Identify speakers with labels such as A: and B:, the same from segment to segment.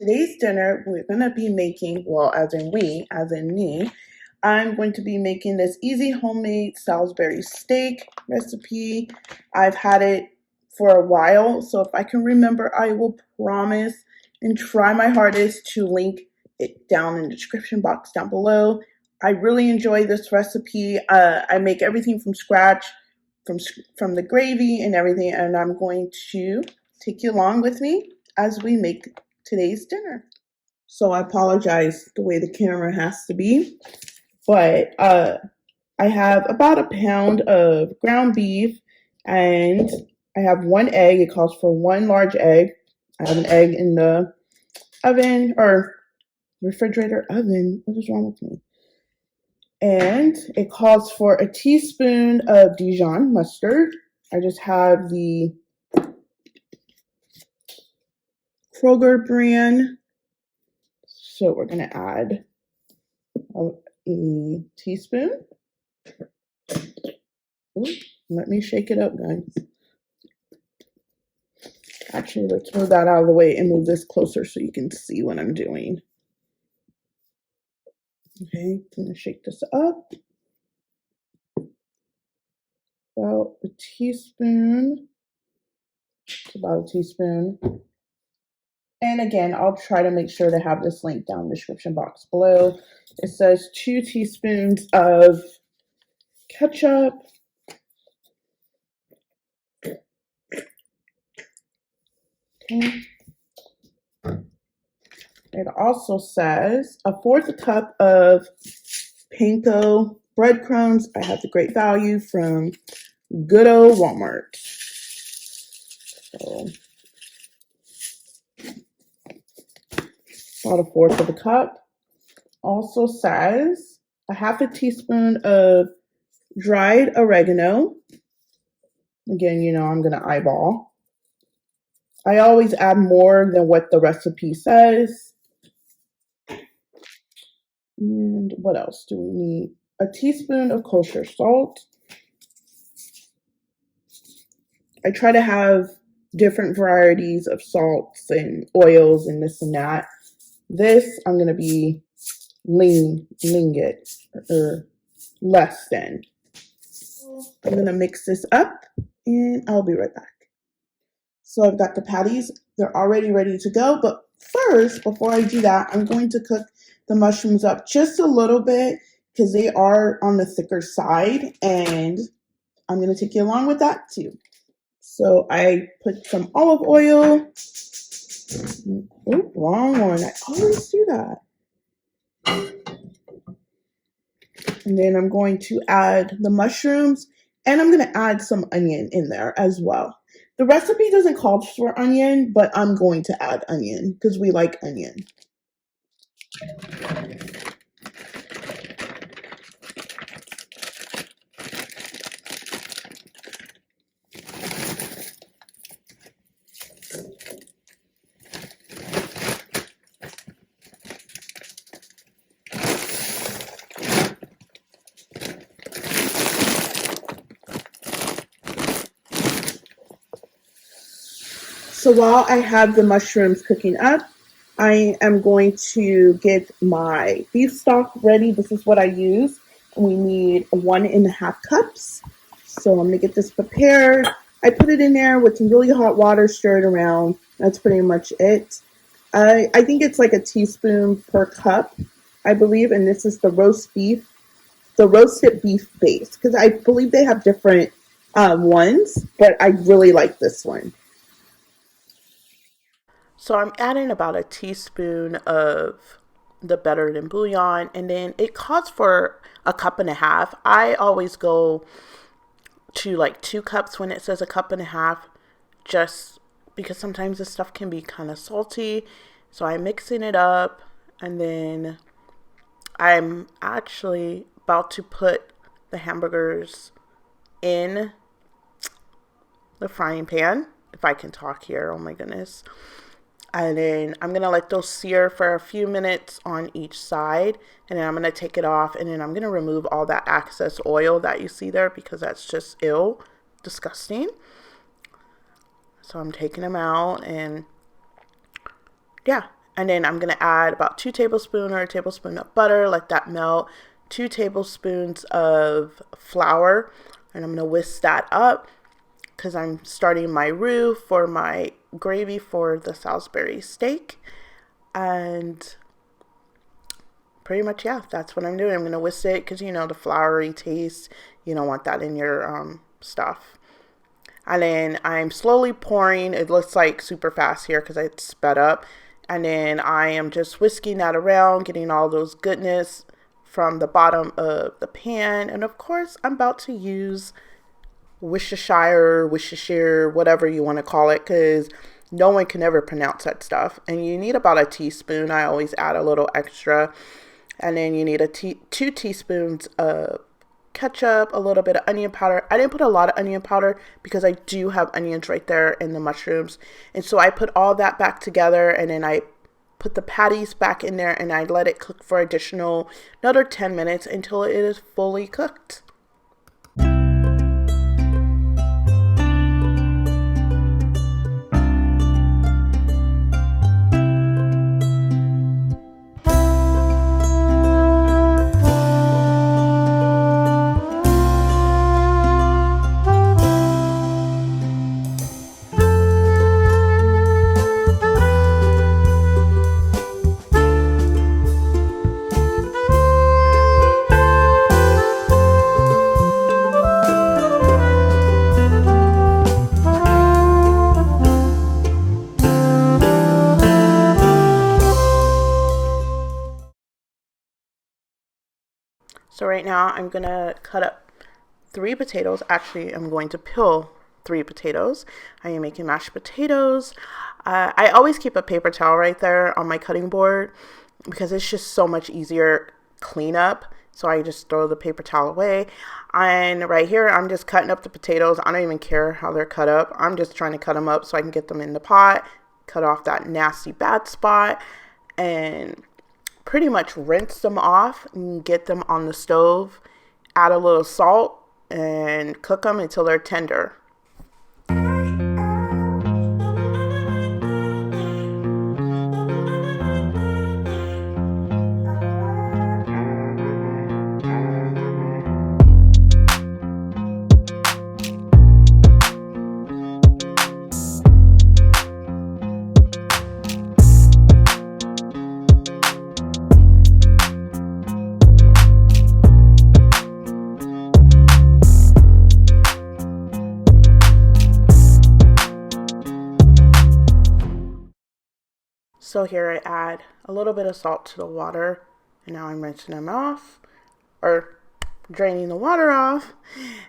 A: Today's dinner, we're going to be making, well, as in me, I'm going to be making this easy homemade Salisbury steak recipe. I've had it for a while, so if I can remember, I will promise and try my hardest to link it down in the description box down below. I really enjoy this recipe. I make everything from scratch, from from the gravy and everything, and I'm going to take you along with me as we make today's dinner. So I apologize the way the camera has to be, but I have about a pound of ground beef, and I have one egg. It calls for one large egg. I have an egg in the oven or refrigerator oven. What is wrong with me? And it calls for a teaspoon of Dijon mustard. I just have the Kroger brand. So we're going to add a teaspoon. Ooh, let me shake it up, guys. Actually, let's move that out of the way and move this closer so you can see what I'm doing. Okay, I'm going to shake this up. About a teaspoon. It's about a teaspoon. And again, I'll try to make sure to have this link down in the description box below. It says 2 teaspoons of ketchup. Okay. It also says a 1/4 cup of panko breadcrumbs. I have the great value from good old Walmart. So about a 1/4 of a cup. Also says a 1/2 teaspoon of dried oregano. Again, I'm going to eyeball. I always add more than what the recipe says. And what else do we need? A teaspoon of kosher salt. I try to have different varieties of salts and oils and this and that. This, I'm going to be lean it or less than. I'm going to mix this up and I'll be right back. So I've got the patties. They're already ready to go. But first, before I do that, I'm going to cook the mushrooms up just a little bit because they are on the thicker side. And I'm going to take you along with that too. So I put some olive oil. Oh, wrong one. I always do that. And then I'm going to add the mushrooms and I'm going to add some onion in there as well. The recipe doesn't call for onion, but I'm going to add onion because we like onion. So while I have the mushrooms cooking up, I am going to get my beef stock ready. This is what I use. We need 1.5 cups. So I'm going to get this prepared. I put it in there with some really hot water, stir it around. That's pretty much it. I think it's like a teaspoon per cup, I believe. And this is the roasted beef base. Because I believe they have different ones, but I really like this one. So I'm adding about a teaspoon of the better than bouillon, and then it calls for a cup and a half. I always go to like 2 cups when it says a cup and a half, just because sometimes this stuff can be kind of salty. So I'm mixing it up, and then I'm actually about to put the hamburgers in the frying pan. If I can talk here, oh my goodness. And then I'm going to let those sear for a few minutes on each side. And then I'm going to take it off. And then I'm going to remove all that excess oil that you see there because that's just disgusting. So I'm taking them out. And yeah. And then I'm going to add about 2 tablespoons or a tablespoon of butter, let that melt, 2 tablespoons of flour, and I'm going to whisk that up because I'm starting my roux for my gravy for the Salisbury steak. And pretty much, yeah, that's what I'm doing. I'm going to whisk it because, you know, the floury taste, you don't want that in your stuff. And then I'm slowly pouring. It looks like super fast here because it's sped up. And then I am just whisking that around, getting all those goodness from the bottom of the pan. And of course, I'm about to use Worcestershire, whatever you want to call it, because no one can ever pronounce that stuff. And you need about a teaspoon. I always add a little extra. And then you need 2 teaspoons of ketchup, a little bit of onion powder. I didn't put a lot of onion powder because I do have onions right there in the mushrooms. And so I put all that back together, and then I put the patties back in there, and I let it cook for another 10 minutes until it is fully cooked. So right now I'm going to cut up 3 potatoes. Actually, I'm going to peel 3 potatoes. I am making mashed potatoes. I always keep a paper towel right there on my cutting board because it's just so much easier cleanup. So I just throw the paper towel away. And right here, I'm just cutting up the potatoes. I don't even care how they're cut up. I'm just trying to cut them up so I can get them in the pot, cut off that nasty bad spot, and pretty much rinse them off and get them on the stove, add a little salt, and cook them until they're tender. So here I add a little bit of salt to the water, and now I'm rinsing them off, or draining the water off,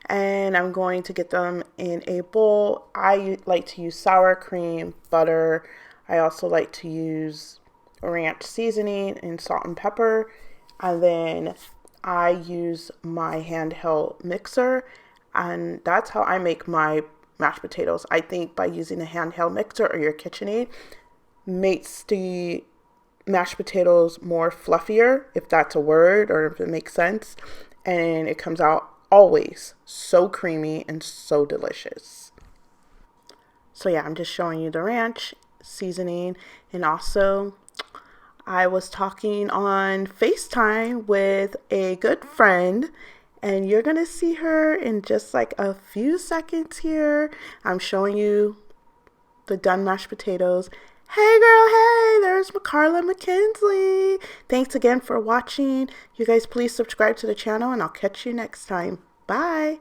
A: and I'm going to get them in a bowl. I like to use sour cream, butter. I also like to use ranch seasoning and salt and pepper, and then I use my handheld mixer, and that's how I make my mashed potatoes. I think by using a handheld mixer or your KitchenAid makes the mashed potatoes more fluffier, if that's a word or if it makes sense, and it comes out always so creamy and so delicious. So yeah, I'm just showing you the ranch seasoning. And also I was talking on FaceTime with a good friend, and you're gonna see her in just like a few seconds here. I'm showing you the done mashed potatoes. Hey girl, hey, there's Carla McKinsley. Thanks again for watching. You guys please subscribe to the channel, and I'll catch you next time. Bye.